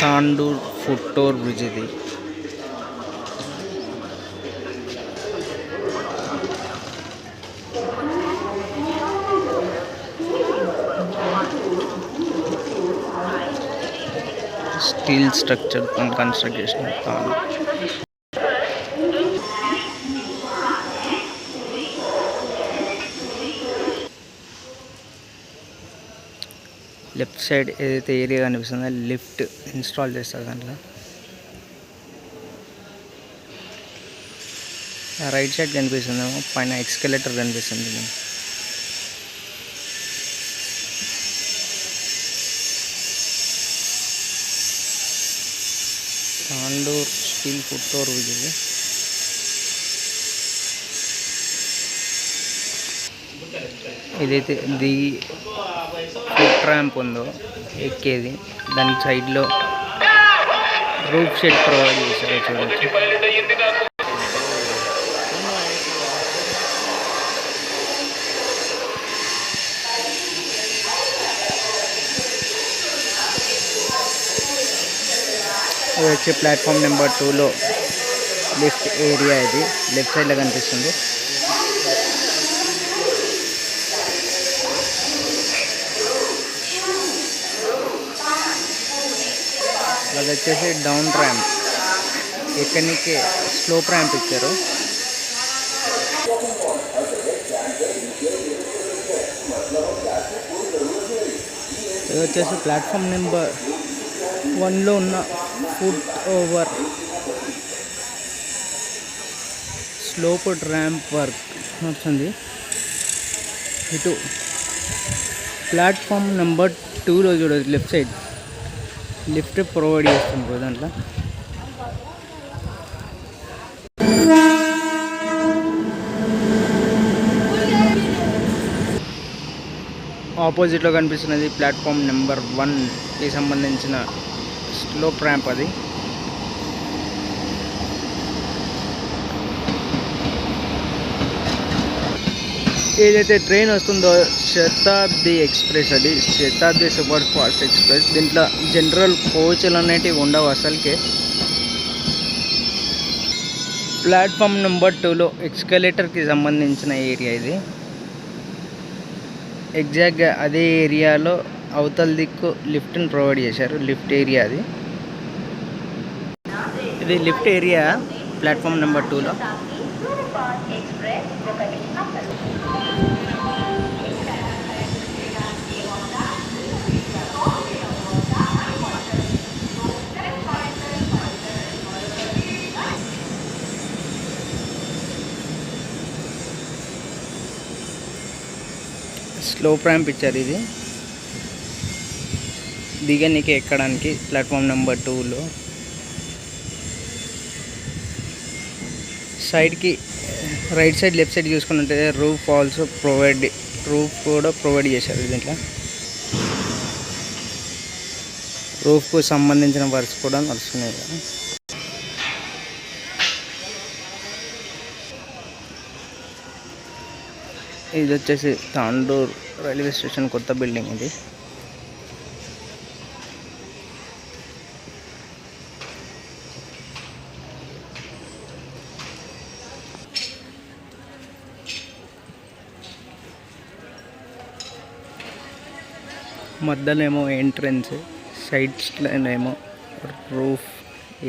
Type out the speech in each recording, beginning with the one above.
Tandur foot over bridge ఇది. Steel structure construct చేసిన Tandur. Left side ఏదైతే ఏరియా కనిపిస్తుందో లిఫ్ట్ ఇన్స్టాల్ చేస్తారు దాంట్లో. రైట్ సైడ్ కనిపిస్తుందేమో పైన ఎక్స్కలేటర్ కనిపిస్తుంది. Tandur steel foot over bridge ఇది. ఏదైతే ది ఫుట్ ర్యాంప్ ఉందో ఎక్కేది దానికి సైడ్లో రూఫ్ షెడ్ ప్రొవైడ్ చేశారు చూడవచ్చు. ఇది వచ్చి ప్లాట్ఫామ్ నెంబర్ 2లో లిఫ్ట్ ఏరియా. ఇది లెఫ్ట్ సైడ్లో కనిపిస్తుంది. అది వచ్చేసి డౌన్ ర్యాంప్, ఎక్కడికి స్లోప్ ర్యాంప్ ఇచ్చారు. ఇది వచ్చేసి ప్లాట్ఫామ్ నెంబర్ 1లో ఉన్న foot over slope ramp work వస్తుంది. ఇటు ప్లాట్ఫామ్ నెంబర్ 2లో చూడవచ్చు లెఫ్ట్ సైడ్ లిఫ్ట్ ప్రొవైడ్ చేస్తుంటారు దాంట్లో. ఆపోజిట్లో కనిపిస్తున్నది ప్లాట్ఫామ్ నెంబర్ 1కి సంబంధించిన స్లోప్ ర్యాంప్. అది ఏదైతే ట్రైన్ వస్తుందో శతాబ్ది ఎక్స్ప్రెస్, అది శతాబ్ది సూపర్ ఫాస్ట్ ఎక్స్ప్రెస్. దీంట్లో జనరల్ కోచ్లు అనేటివి ఉండవు అసలుకే. ప్లాట్ఫామ్ నెంబర్ 2లో ఎక్స్కలేటర్కి సంబంధించిన ఏరియా ఇది. ఎగ్జాక్ట్గా అదే ఏరియాలో అవతల దిక్కు లిఫ్ట్ని ప్రొవైడ్ చేశారు. లిఫ్ట్ ఏరియా అది. ఇది లిఫ్ట్ ఏరియా ప్లాట్ఫామ్ నెంబర్ 2లో. స్లోప్ ర్యాంప్ ఇచ్చారు ఇది దిగనికి ఎక్కడానికి ప్లాట్ఫామ్ నెంబర్ 2లో. సైడ్కి రైట్ సైడ్ లెఫ్ట్ సైడ్ చూసుకున్నట్లయితే రూఫ్ కూడా ప్రొవైడ్ చేశారు. దీంట్లో రూఫ్కు సంబంధించిన వర్క్స్ కూడా నడుస్తున్నాయి కదా. ఇది వచ్చేసి తాండూర్ రైల్వే స్టేషన్ కొత్త బిల్డింగ్ ఇది. మధ్యలోనేమో ఎంట్రన్స్, సైడ్స్లోనేమో roof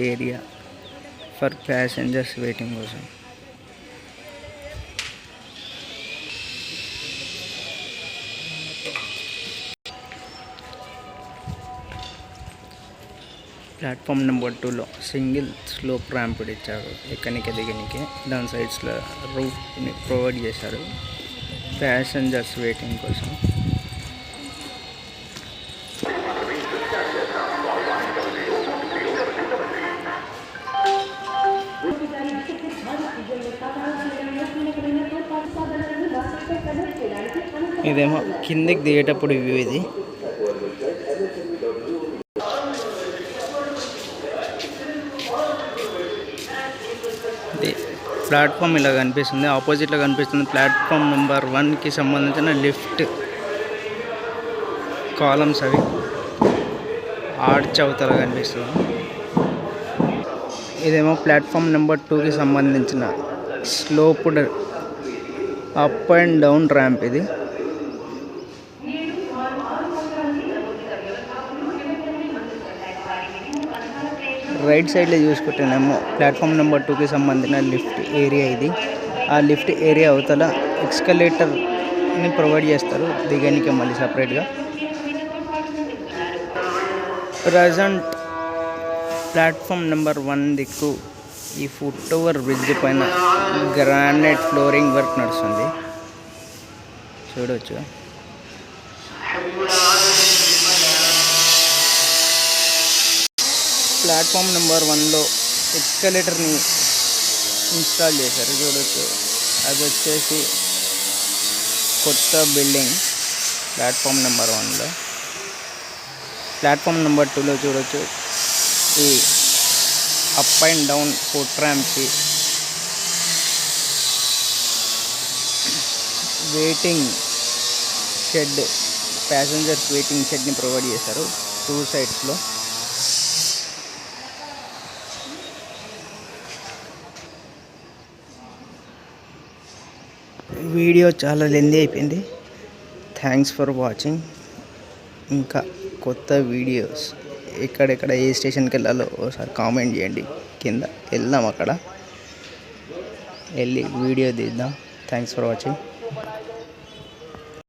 area for passengers waiting కోసం. ప్లాట్ఫామ్ నెంబర్ 2లో సింగిల్ స్లోప్ ర్యాంప్ ఇచ్చారు ఎక్కనికి దిగనికి. దాని సైడ్స్లో రూఫ్ని ప్రొవైడ్ చేశారు ప్యాసింజర్స్ వెయిటింగ్ కోసం. ఇదేమో కిందికి దిగేటప్పుడు వ్యూ ఇది. ప్లాట్ఫామ్ ఇలా కనిపిస్తుంది. ఆపోజిట్లో కనిపిస్తుంది ప్లాట్ఫామ్ నెంబర్ 1కి సంబంధించిన లిఫ్ట్ కాలమ్స్ అవి. ఆర్చ్ అవతల కనిపిస్తుంది. ఇదేమో ప్లాట్ఫామ్ నెంబర్ 2కి సంబంధించిన స్లోప్డ్ అప్ అండ్ డౌన్ ర్యాంప్. ఇది రైట్ సైడ్లో చూసుకుంటేనేమో ప్లాట్ఫామ్ నెంబర్ 2కి సంబంధించిన లిఫ్ట్ ఏరియా ఇది. ఆ లిఫ్ట్ ఏరియా అవతల ఎక్స్కలేటర్ని ప్రొవైడ్ చేస్తారు దిగడానికి మళ్ళీ సపరేట్గా. ప్రజెంట్ ప్లాట్ఫామ్ నెంబర్ 1 దిక్కు ఈ ఫుట్ ఓవర్ బ్రిడ్జ్ పైన గ్రానైట్ ఫ్లోరింగ్ వర్క్ నడుస్తుంది, చూడవచ్చు. ప్లాట్ఫామ్ నెంబర్ 1లో ఎస్కలేటర్ని ఇన్స్టాల్ చేశారు, చూడవచ్చు. అది వచ్చేసి కొత్త బిల్డింగ్ ప్లాట్ఫామ్ నెంబర్ 1లో. ప్లాట్ఫామ్ నెంబర్ 2లో చూడవచ్చు ఈ అప్ అండ్ డౌన్ ఫుట్ ర్యాంప్కి వెయిటింగ్ షెడ్, ప్యాసింజర్స్ వెయిటింగ్ షెడ్ని ప్రొవైడ్ చేశారు 2 సైడ్స్లో. వీడియో చాలా లెందీ అయిపోయింది. Thanks for watching. ఇంకా కొత్త వీడియోస్ ఎక్కడెక్కడ ఏ స్టేషన్కి వెళ్ళాలో ఒకసారి కామెంట్ చేయండి కింద. వెళ్దాం, అక్కడ వెళ్ళి వీడియో తీద్దాం. Thanks for watching.